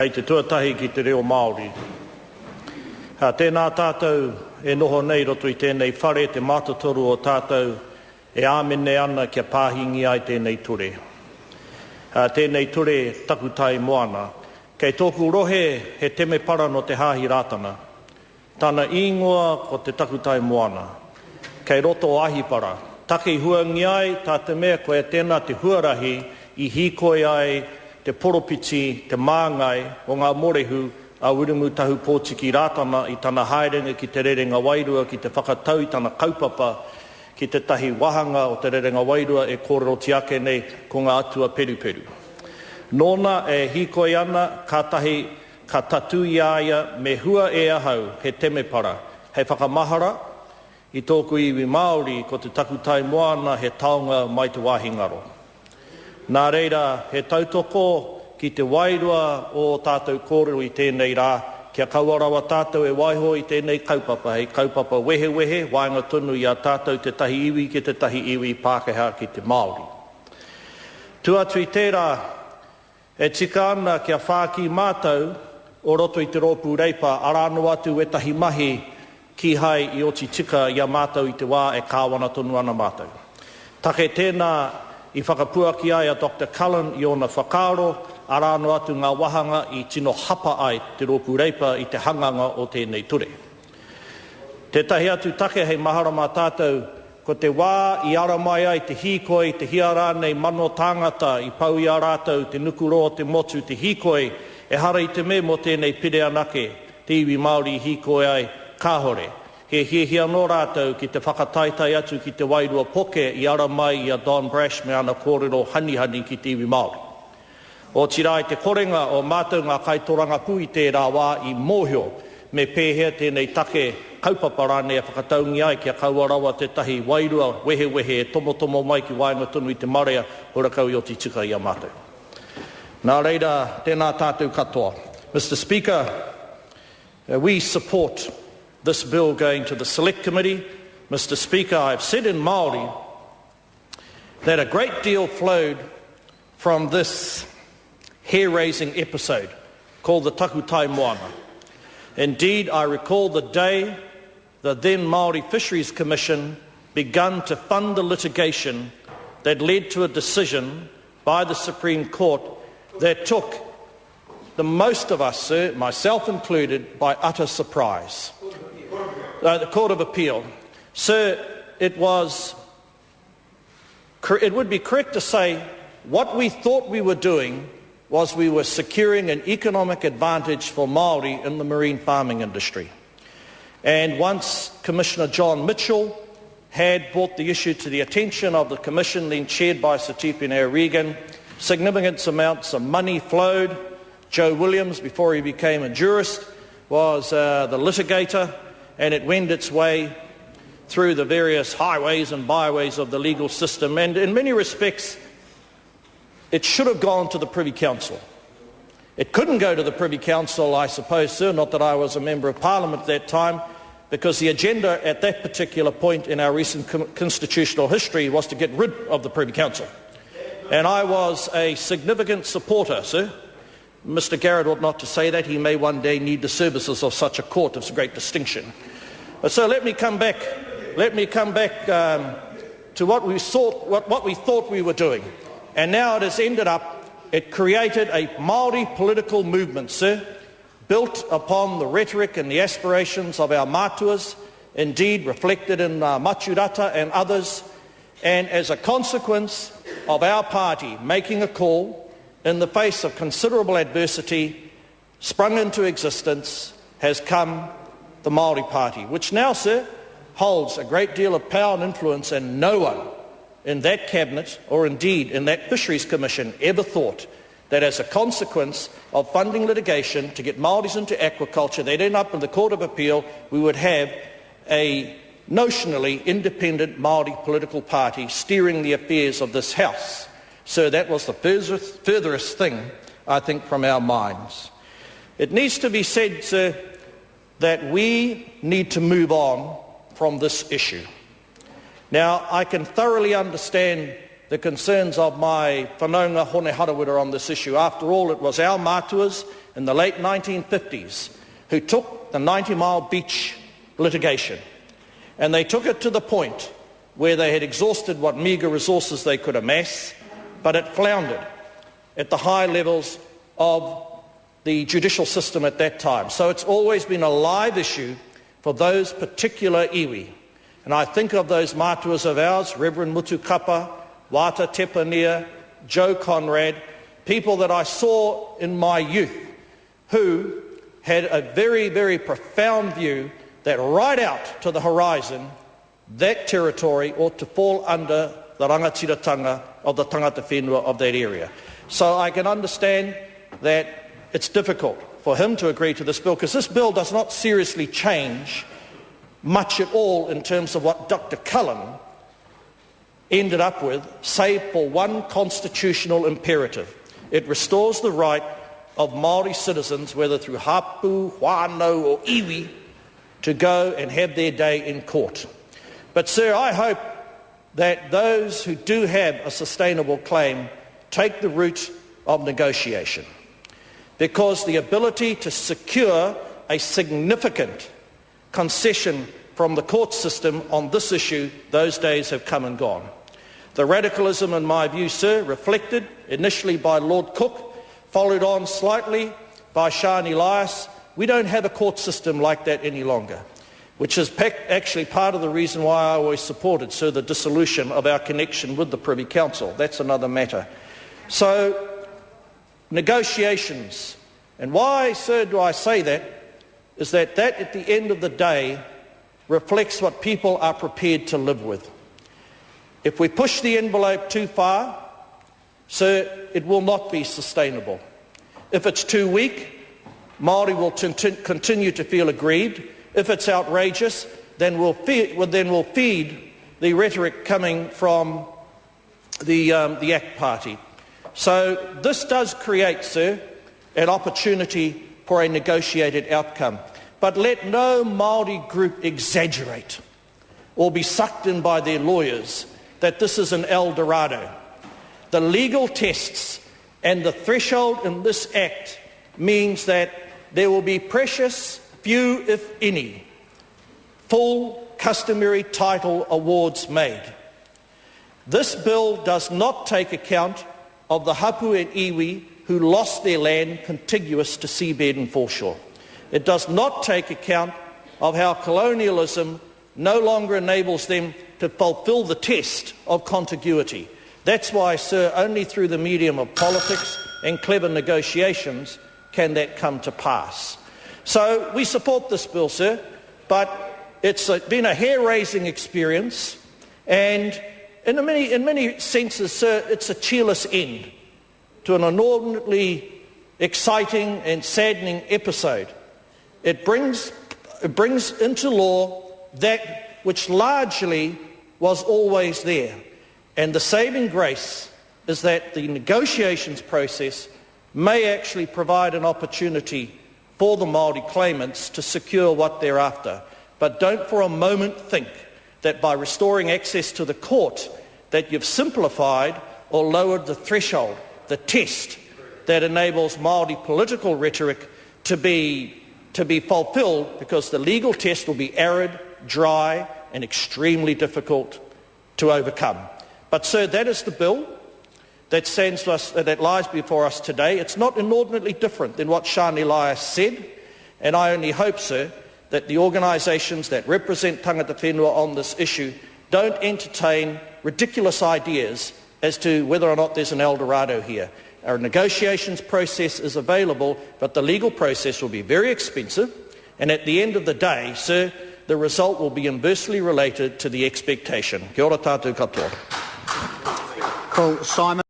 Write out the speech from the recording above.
Hei te tuatahi ki te reo Māori. Tēnā tātou e noho nei roto i tēnei whare te mātotoru o tātou e āmene ana kia pāhingi ai tēnei ture. Tēnei ture Takutai Moana. Kei tōku rohe he teme para no te hāhi rātana. Tāna ingoa ko te Takutai Moana. Kei roto o ahipara. Take huangi ai tā te mea koe tēnā te huarahi i hikoi ai te poropiti, te māngai o ngā morehu a Wirungu Tahu Pōtiki rātana i tana haerenga ki te rerenga wairua, ki te whakatau i tana kaupapa, ki te tahi wahanga o te rerenga wairua e kōrero tiake nei ko ngā atua peruperu. Nōna e hikoi ana kātahi ka tatu i aia me hua e ahau he teme para. Hei whakamahara i tōku iwi Māori ko te Takutai Moana he taonga mai te wāhi ngaro. Nā reira, he tautoko ki te wairua o tātou kōrero i tēnei rā, kia kauarawa tātou e waiho i tēnei kaupapa, hei kaupapa wehe, wainga tunu i a tātou te tahi iwi ki te tahi iwi Pākehā ki te Māori. Tuatu i tērā, e tika ana kia whāki mātou o roto i te rōpū reipa, arāno atu e tahi mahi ki hai i oti tika i a mātou i te wā e kāwana tonu ana mātou. Take tēnā I whakapuaki ai a Dr. Cullen i ona whakaaro, arāno atu ngā wahanga i tino hapa ai te rōpū reipa i te hanganga o tēnei ture. Te tahi atu take hei mahara mā tātou, ko te wā i ara mai ai te hīkoi, te hiara nei mano tāngata i pau i a rātou, te nukuro o te motu, te hīkoi, e hara i te me mo tēnei pire anake, te iwi Māori hīkoi ai kāhore. He hihia no rātou ki te whakataitai atu ki te wairua poke i ara mai I a Don Brash me ana kōrero hani ki te iwi Māori. O tirai te korenga o mātou ngā kaitoranga pui tērā wā I mōhio me pēhea tēnei take kaupapa rāne e whakataungi ai kia kauarawa te tahi wairua wehe e tomo mai ki wainga tunu I te marea horakau I oti tika I a mātou. Nā reira, tēnā tātou katoa. Mr. Speaker, we support this bill going to the Select Committee. Mr. Speaker, I have said in Māori that a great deal flowed from this hair-raising episode called the Takutai Moana. Indeed, I recall the day the then Māori Fisheries Commission began to fund the litigation that led to a decision by the Supreme Court that took the most of us, sir, myself included, by utter surprise. The Court of Appeal. Sir, it would be correct to say what we thought we were doing was we were securing an economic advantage for Māori in the marine farming industry. And once Commissioner John Mitchell had brought the issue to the attention of the Commission, then chaired by Sir Tipene Regan, significant amounts of money flowed. Joe Williams, before he became a jurist, was the litigator, and it went its way through the various highways and byways of the legal system. And in many respects, it should have gone to the Privy Council. It couldn't go to the Privy Council, I suppose, sir, not that I was a Member of Parliament at that time, because the agenda at that particular point in our recent constitutional history was to get rid of the Privy Council. And I was a significant supporter, sir. Mr. Garrett ought not to say that. He may one day need the services of such a court of great distinction. So let me come back to what we thought we were doing. And now it has ended up, it created a Māori political movement, sir, built upon the rhetoric and the aspirations of our mātuas, indeed reflected in Maturata and others, and as a consequence of our party making a call in the face of considerable adversity, sprung into existence, has come the Māori Party, which now, sir, holds a great deal of power and influence, and no one in that cabinet, or indeed in that Fisheries Commission, ever thought that as a consequence of funding litigation to get Māoris into aquaculture, they'd end up in the Court of Appeal, we would have a notionally independent Māori political party steering the affairs of this House. So that was the furthest thing, I think, from our minds. It needs to be said, sir, that we need to move on from this issue. Now, I can thoroughly understand the concerns of my whanaunga Hone Harawira on this issue. After all, it was our mātuas in the late 1950s who took the 90 Mile Beach litigation, and they took it to the point where they had exhausted what meagre resources they could amass, but it floundered at the high levels of the judicial system at that time. So it's always been a live issue for those particular iwi. And I think of those mātuas of ours, Reverend Mutu Kapa, Wata Tepanea, Joe Conrad, people that I saw in my youth who had a very, very profound view that right out to the horizon, that territory ought to fall under the rangatiratanga of the tangata whenua of that area. So I can understand that it's difficult for him to agree to this bill, because this bill does not seriously change much at all in terms of what Dr. Cullen ended up with, save for one constitutional imperative. It restores the right of Māori citizens, whether through hapu, whānau or iwi, to go and have their day in court. But sir, I hope that those who do have a sustainable claim take the route of negotiation, because the ability to secure a significant concession from the court system on this issue, those days have come and gone. The radicalism, in my view, sir, reflected initially by Lord Cook, followed on slightly by Sean Elias, we don't have a court system like that any longer, which is actually part of the reason why I always supported, sir, the dissolution of our connection with the Privy Council. That's another matter. So, negotiations. And why, sir, do I say that? Is that at the end of the day reflects what people are prepared to live with. If we push the envelope too far, sir, it will not be sustainable. If it's too weak, Māori will continue to feel aggrieved. If it's outrageous, then we'll feed the rhetoric coming from the ACT Party. So this does create, sir, an opportunity for a negotiated outcome. But let no Māori group exaggerate or be sucked in by their lawyers that this is an El Dorado. The legal tests and the threshold in this Act means that there will be precious few, if any, full customary title awards made. This bill does not take account of the hapu and iwi who lost their land contiguous to seabed and foreshore. It does not take account of how colonialism no longer enables them to fulfil the test of contiguity. That's why, sir, only through the medium of politics and clever negotiations can that come to pass. So we support this bill, sir, but it's been a hair-raising experience, and in many senses, sir, it's a cheerless end to an inordinately exciting and saddening episode. It brings into law that which largely was always there. And the saving grace is that the negotiations process may actually provide an opportunity for the Māori claimants to secure what they're after. But don't for a moment think that by restoring access to the court that you've simplified or lowered the threshold, the test that enables Māori political rhetoric to be fulfilled, because the legal test will be arid, dry and extremely difficult to overcome. But sir, that is the bill that stands to us, that lies before us today. It's not inordinately different than what Sean Elias said, and I only hope, sir, that the organisations that represent tangata whenua on this issue don't entertain ridiculous ideas as to whether or not there's an El Dorado here. Our negotiations process is available, but the legal process will be very expensive, and at the end of the day, sir, the result will be inversely related to the expectation. Kia ora tātou katoa. Call Simon.